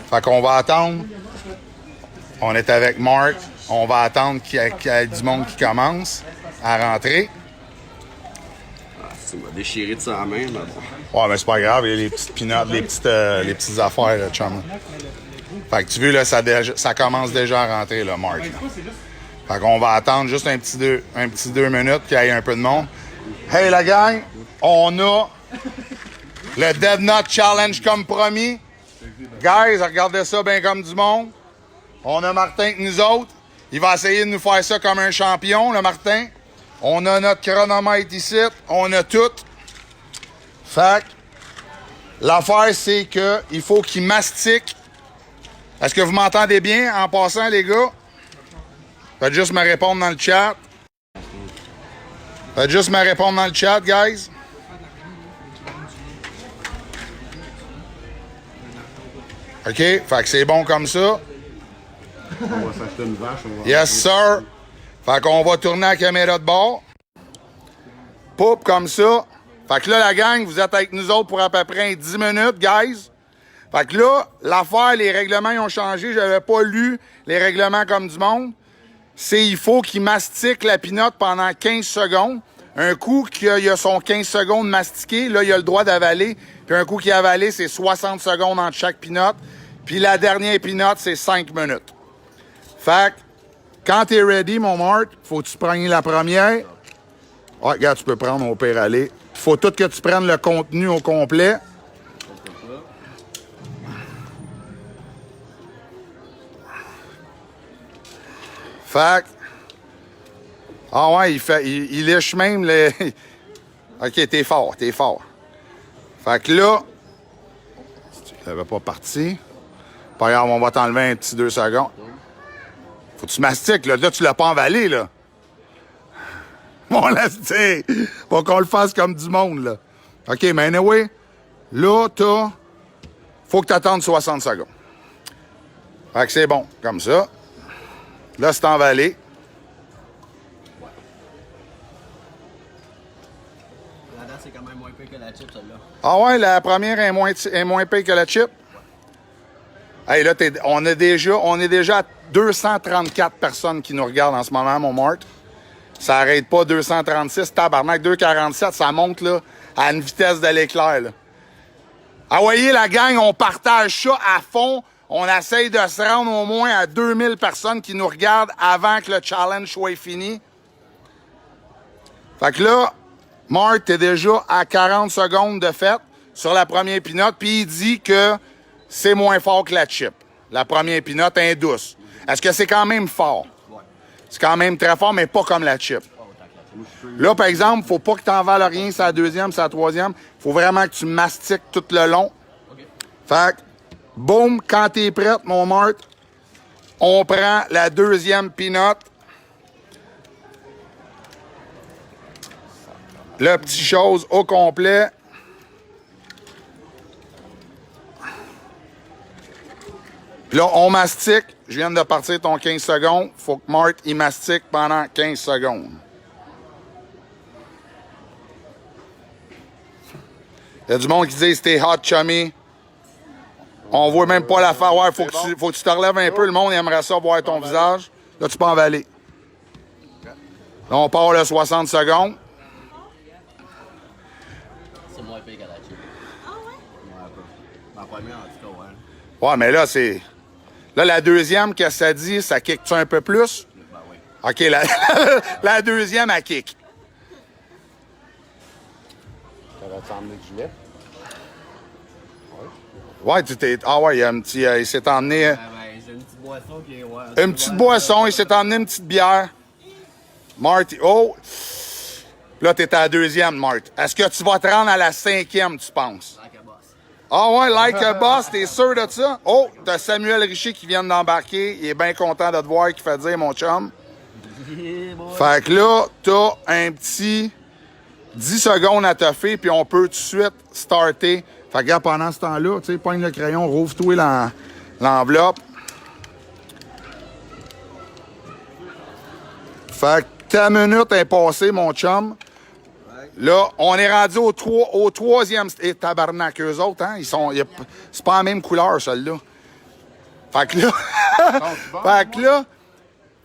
Fait qu'on va attendre. On est avec Mark. On va attendre qu'il y ait du monde qui commence à rentrer. Ça m'a déchiré de sa main, mais bon. Ouais, mais c'est pas grave, il y a les petites peanuts, les petites affaires, là, chum. Fait que tu vois, là, ça commence déjà à rentrer, là, Mark. Là. Fait qu'on va attendre juste un petit 2 minutes qu'il y ait un peu de monde. Hey, la gang, on a le Dead Nut Challenge comme promis. Guys, regardez ça bien comme du monde. On a Martin avec nous autres. Il va essayer de nous faire ça comme un champion, le Martin. On a notre chronomètre ici. On a tout. Fait que l'affaire, c'est qu'il faut qu'il mastique. Est-ce que vous m'entendez bien en passant, les gars? Faites juste me répondre dans le chat. Faites juste me répondre dans le chat, guys. OK? Fait que c'est bon comme ça. On va s'acheter une vache. On va Yes, sir. Fait qu'on va tourner la caméra de bord. Poup, comme ça. Fait que là, la gang, vous êtes avec nous autres pour à peu près 10 minutes, guys. Fait que là, l'affaire, les règlements, ils ont changé. J'avais pas lu les règlements comme du monde. C'est il faut qu'il mastique la pinotte pendant 15 secondes. Un coup qu'il a son 15 secondes mastiqué, là, il a le droit d'avaler. Puis un coup qu'il a avalé, c'est 60 secondes entre chaque pinotte. Puis la dernière pinotte, c'est 5 minutes. Fait que, quand t'es ready, mon Mart, faut que tu prennes la première. Ouais, regarde, tu peux prendre au pire aller. Faut tout que tu prennes le contenu au complet. Fait que, ah ouais, il lèche même les... OK, t'es fort. Fait que là, il n'avait pas parti. Pas grave, on va t'enlever un petit 2 secondes. Faut que tu mastiques, là. Là, tu l'as pas envalé, là. Bon, là, tu faut qu'on le fasse comme du monde, là. OK, mais anyway, là, faut que tu attendes 60 secondes. Fait que c'est bon, comme ça. Là, c'est envalé. La date, c'est quand même moins pire que la chip, celle-là. Ah ouais, la première est moins pire que la chip. Hey, là, on est déjà à 234 personnes qui nous regardent en ce moment, mon Mart. Ça arrête pas 236, tabarnak, 247, ça monte là, à une vitesse de l'éclair. Là. Ah, voyez, la gang, on partage ça à fond. On essaye de se rendre au moins à 2000 personnes qui nous regardent avant que le challenge soit fini. Fait que là, Mark, t'es déjà à 40 secondes de fête sur la première pinotte, puis il dit que c'est moins fort que la chip. La première pinotte est douce. Est-ce que c'est quand même fort? C'est quand même très fort, mais pas comme la chip. Là, par exemple, faut pas que tu envales rien sur la deuxième, sur la troisième. Faut vraiment que tu mastiques tout le long. Fait que, boum, quand t'es prête, mon Mart, on prend la deuxième peanut. Le petit chose au complet. Puis là, on mastique. Je viens de partir ton 15 secondes. Faut que Mart, il mastique pendant 15 secondes. Il y a du monde qui dit c'était hot chummy. On voit même pas la faire. Ouais, faut que tu te relèves un peu. Le monde aimerait ça voir ton visage. Là, tu peux envaler. Là, on part le 60 secondes. C'est moins pire que la chip. Ah ouais? Ouais, un peu. Ma première, en tout cas, ouais. Ouais, mais là, c'est... Là, la deuxième, qu'est-ce que ça dit? Ça kick-tu un peu plus? Ben oui. OK, la deuxième, elle kick. Ça va t'emmener du lait? Ouais, tu t'es... Ah ouais, il y a un petit... il s'est emmené... Ben, j'ai une petite boisson qui est... Ouais, Une petite boisson, il s'est emmené une petite bière. Marty, oh! Là, t'es à la deuxième, Mart. Est-ce que tu vas te rendre à la cinquième, tu penses? Like a boss. Ah ouais, like a boss, t'es sûr de ça? Oh, t'as Samuel Richer qui vient d'embarquer. Il est bien content de te voir, qui fait dire, mon chum. Fait que là, t'as un petit 10 secondes à toffer, puis on peut tout de suite starter. Fait que regarde, pendant ce temps-là, tu sais, pogne le crayon, rouvre-toi l'enveloppe. Fait que ta minute est passée, mon chum. Là, on est rendu au troisième... Et tabarnak, eux autres, hein? C'est pas la même couleur, celle-là. Fait que là... fait que là,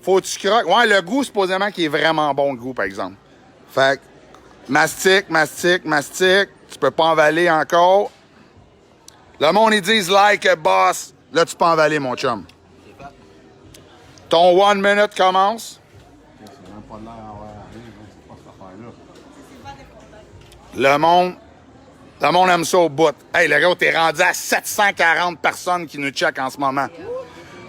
faut que tu croques. Ouais, le goût, supposément, qui est vraiment bon, le goût, par exemple. Fait que, mastique, mastique, mastique. Tu peux pas envaler encore. Le monde, ils disent « like a boss ». Là, tu peux envaler, mon chum. Ton 1 minute commence. C'est même pas de l'air à avoir arrivé, c'est pas cette affaire-là. Le monde aime ça au bout. Hey, le gars, t'es rendu à 740 personnes qui nous checkent en ce moment.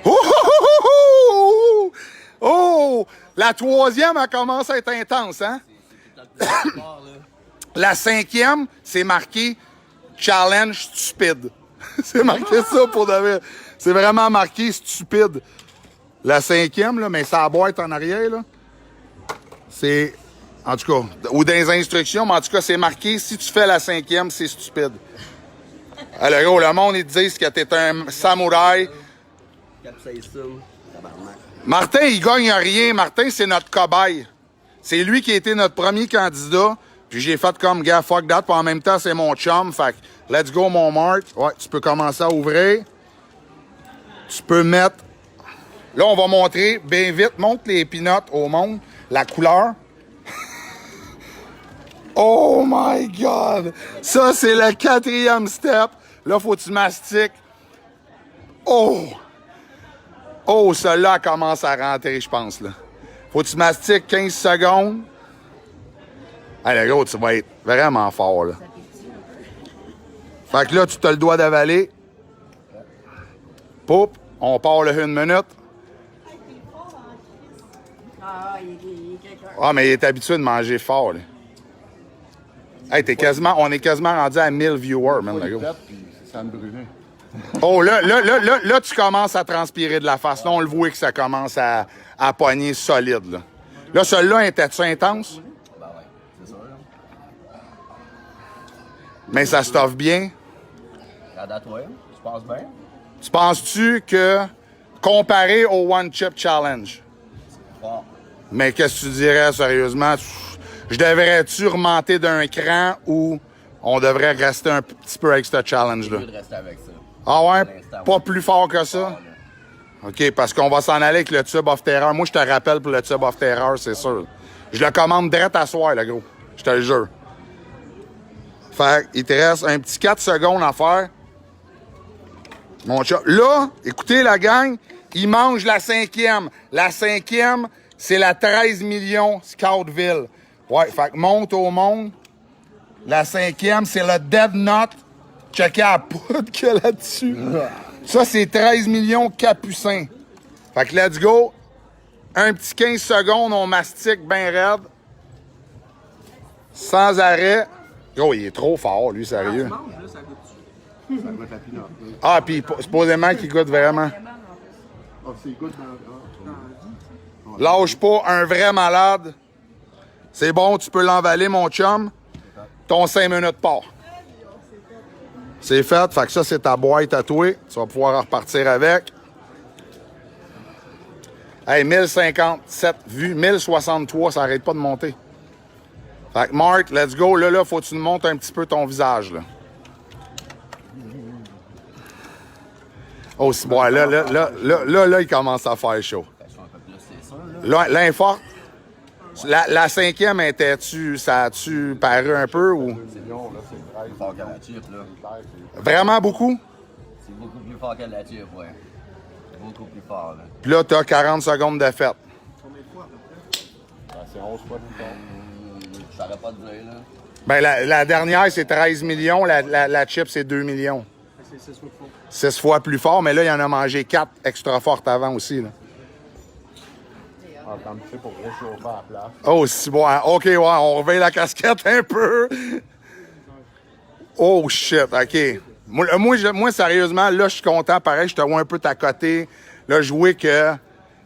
Oh, oh, oh, oh, oh! La troisième, elle commence à être intense, hein? La cinquième, c'est marqué « Challenge stupide ». C'est marqué ça pour de vrai. C'est vraiment marqué « stupide ». La cinquième, là, mais ça boîte en arrière, là. C'est... En tout cas, ou dans les instructions, mais en tout cas, c'est marqué « Si tu fais la cinquième, c'est stupide ». Alors, gros, le monde, ils te disent que t'es un samouraï. Martin, il gagne rien. Martin, c'est notre cobaye. C'est lui qui a été notre premier candidat. Puis j'ai fait comme, gars, fuck that. Puis en même temps, c'est mon chum. Fait que, let's go, mon Mark. Ouais, tu peux commencer à ouvrir. Tu peux mettre... Là, on va montrer, bien vite, montre les peanuts au monde. La couleur. Oh my God! Ça, c'est le 4e step. Là, faut que tu mastiques. Oh! Oh, celle-là commence à rentrer, je pense, là. Faut que tu mastiques 15 secondes. Allez, le gros, tu vas être vraiment fort, là. Fait que là, tu te le dois d'avaler. Poup, on part le 1 minute. Ah, mais il est habitué de manger fort, là. Hey, on est quasiment rendu à 1000 viewers, man, le gars. Ça me brûlait. Oh, là, tu commences à transpirer de la face. Là, on le voit que ça commence à pogner solide, là. Là, celui-là, était-tu intense? Ben ouais, c'est ça, là. Mais ça stoffe bien. Regarde à toi, tu penses bien? Tu penses-tu que, comparé au One Chip Challenge, Fort. mais qu'est-ce que tu dirais, sérieusement? Je devrais-tu remonter d'un cran ou on devrait rester un petit peu avec ce challenge-là? Mieux de rester avec ça. Ah ouais? L'instant, Pas ouais. plus fort que ça? OK, parce qu'on va s'en aller avec le Tube of Terror. Moi, je te rappelle pour le Tube of Terror, c'est sûr. Je le commande direct à soir, le gros. Je te le jure. Fait il te reste un petit 4 secondes à faire. Mon chat. Là, écoutez la gang, il mange la 5e. La 5e, c'est la 13 millions Scoutville. Ouais, fait que monte au monde. La 5e, c'est le Dead Knot. Checkez la poudre qu'il y a là-dessus. Ça, c'est 13 millions Capucins. Fait que let's go. Un petit 15 secondes, on mastique bien raide. Sans arrêt. Oh, il est trop fort, lui, sérieux. Ça goûte la pinot. Ah, puis supposément qu'il goûte vraiment. Ah, c'est goûte dans... Lâche pas, un vrai malade. C'est bon, tu peux l'emballer, mon chum. Ton 5 minutes part. C'est fait, fait que ça, c'est ta boîte à toi. Tu vas pouvoir repartir avec. Hey, 1057 vues, 1063, ça arrête pas de monter. Fait que Mark, let's go. Là, faut que tu nous montres un petit peu ton visage, là. Oh, c'est bon, là, il commence à faire chaud. L'un fort. La 5e, ça a-tu paru un peu ou? C'est long, là, c'est 13. Fort que la chip, là. Vraiment beaucoup? C'est beaucoup plus fort que la chip, ouais. Beaucoup plus fort, là. Puis là, t'as 40 secondes de fête. Combien de fois, à peu près? C'est 11 fois plus fort. Je saurais pas te dire, là. Ben, la dernière, c'est 13 millions. La chip, c'est 2 millions. C'est 6 fois plus fort. 6 fois plus fort, mais là, il en a mangé 4 extra fortes avant aussi, là. Comme tu sais, pour réchauffer à la place. Oh, si bon. OK, ouais, on réveille la casquette un peu. Oh, shit, OK. Moi, sérieusement, là, je suis content. Pareil, je te vois un peu t'accoter. Là, je vois que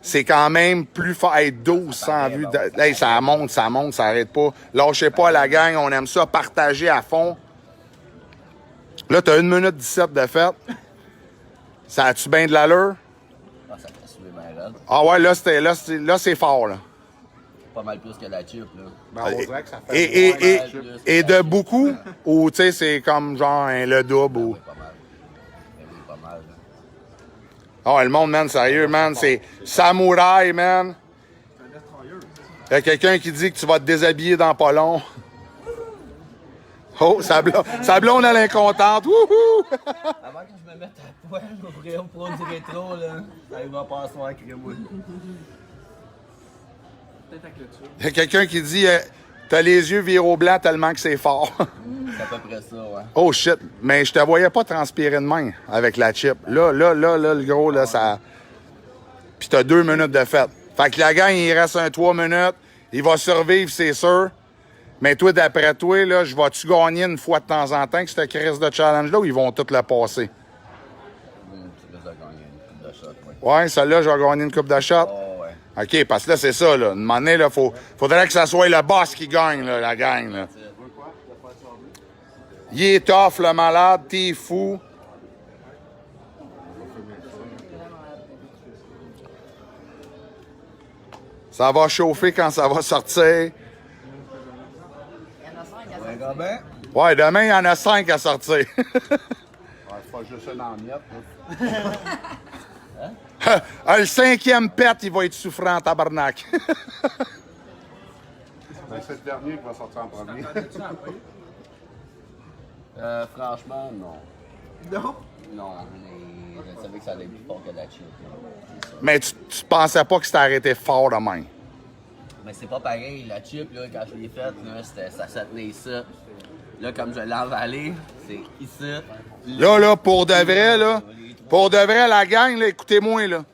c'est quand même plus fort. Hey, 1200 vues. Hey, ça monte, ça arrête pas. Lâchez pas la gang, on aime ça. Partager à fond. Là, t'as 1 minute 17 de fête. Ça a-tu bien de l'allure? Ah, ça fait suer bien raide. Ah ouais, là, c'est fort, là. pas mal plus que la chip, là. Ben, on dirait que ça fait Et de beaucoup, ou tu sais, c'est comme genre le double ou. Oui, pas mal. Ben oui, pas mal, là. Ah, le monde, man, sérieux, man, c'est samouraï, man. Il y a quelqu'un qui dit que tu vas te déshabiller dans pas long. Oh, sa blonde, elle est contente. Wouhou! Avant que je me mette à poil, ouvrir pour du rétro, là, ça va pas se faire crème. Il y a quelqu'un qui dit t'as les yeux virés au blanc tellement que c'est fort. C'est à peu près ça, ouais. Oh shit, mais je te voyais pas transpirer de main avec la chip. Là, le gros, là, ça. Puis t'as 2 minutes de fête. Fait que la gang, il reste 3 minutes. Il va survivre, c'est sûr. Mais toi, d'après toi, là, je vais-tu gagner une fois de temps en temps que cette crise de challenge-là ou ils vont tout le passer? Tu risques de gagner une coupe de shot, ouais. Ouais, celle-là, je vais gagner une coupe de shot. Oh, ouais. OK, parce que là, c'est ça, là. Une moment donné, là, faudrait que ça soit le boss qui gagne, là, la gang, là. Il est tough, le malade, t'es fou. Ça va chauffer quand ça va sortir. Ouais, Gabin? Ouais, demain, il y en a 5 à sortir. Ouais, c'est pas juste un en miettes, là. Le 5e pet, il va être souffrant, tabarnak. Ben, c'est le dernier qui va sortir en premier. Franchement, non. Non? Non, mais je savais que ça allait être plus fort que la chip. là. Mais tu pensais pas que c'était arrêté fort demain. Mais c'est pas pareil. La chip, là, quand je l'ai faite, là, ça se tenait ici. Là, comme je l'ai avalé, c'est ici. Là, pour de vrai, là, pour de vrai, la gang, là, écoutez-moi, là.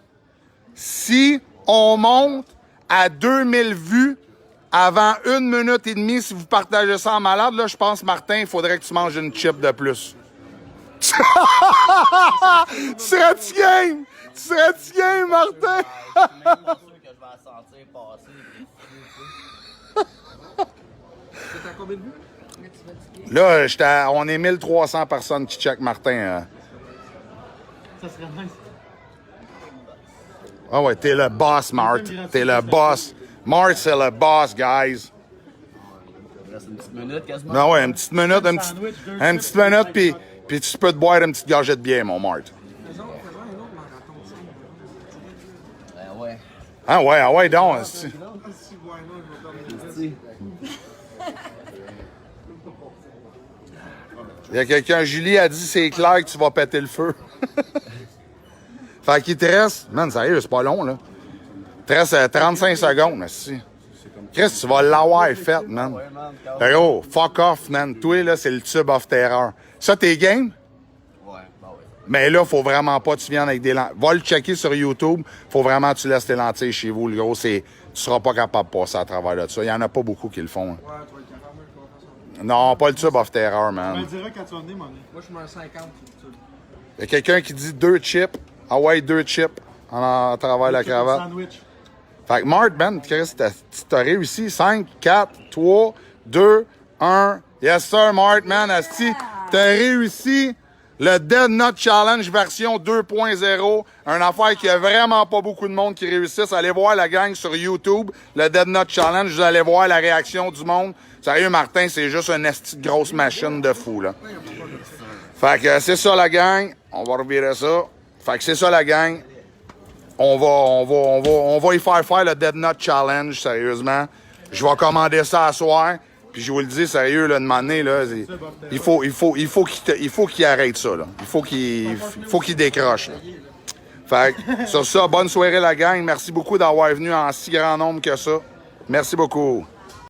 Si on monte à 2000 vues avant 1 minute et demie, si vous partagez ça en malade, là, je pense, Martin, il faudrait que tu manges une chip de plus. Tu serais-tu game? Tu serais-tu game, Martin? Je suis même pas sûr que je vais la sentir passer. C'est à combien de vues? Là, on est 1300 personnes qui checkent Martin. Ça serait nice. Ah ouais, t'es le boss, Mart. T'es le boss. Mart, c'est le boss, guys. Il reste une petite minute quasiment. Ah ouais, une petite minute, une petite minute, puis tu peux te boire une petite gorgée de bière, mon Mart. Faisons un autre marathon de Ouais. Ah ouais, donc. Si, ouais, non, je vais dormir. Il y a quelqu'un, Julie a dit, c'est clair que tu vas péter le feu. Fait qu'il te reste, man, sérieux, c'est pas long, là. Il te reste 35 secondes, si. Chris, tu vas l'avoir fait, man. Ouais, man. Gros, fuck off, man. Toi, là, c'est le tube of terror. Ça, t'es game? Ouais, bah ouais. Mais là, faut vraiment pas que tu viennes avec des lentilles. Va le checker sur YouTube. Faut vraiment que tu laisses tes lentilles chez vous, le gros. Tu seras pas capable de passer à travers de ça. Il y en a pas beaucoup qui le font. Hein. Ouais, tu vas être capable, qu'on va faire ça. Non, pas le tube of terror, Tu me man. le diras quand tu vas venir, mon ami. Moi, je mets un 50 sur YouTube. Il y a quelqu'un qui dit 2 chips. Ah ouais, 2 chips en travers la cravate. Sandwich. Fait que Mart, man, Chris, t'as réussi. 5, 4, 3, 2, 1. Yes, sir, Mart, man, asti. T'as réussi le Dead Nut Challenge version 2.0. Une affaire qui a vraiment pas beaucoup de monde qui réussissent. Allez voir la gang sur YouTube, le Dead Nut Challenge. Vous allez voir la réaction du monde. Sérieux, Martin, c'est juste une esti de grosse machine de fou, là. Fait que c'est ça, la gang. On va revirer ça. Fait que c'est ça, la gang. On va y faire le Dead Nut Challenge, sérieusement. Je vais commander ça à soir. Puis je vous le dis, sérieux, là, de moment donné, là, il faut qu'il arrête ça, là. Il faut qu'il décroche, là. Fait que, sur ça, bonne soirée, la gang. Merci beaucoup d'avoir venu en si grand nombre que ça. Merci beaucoup.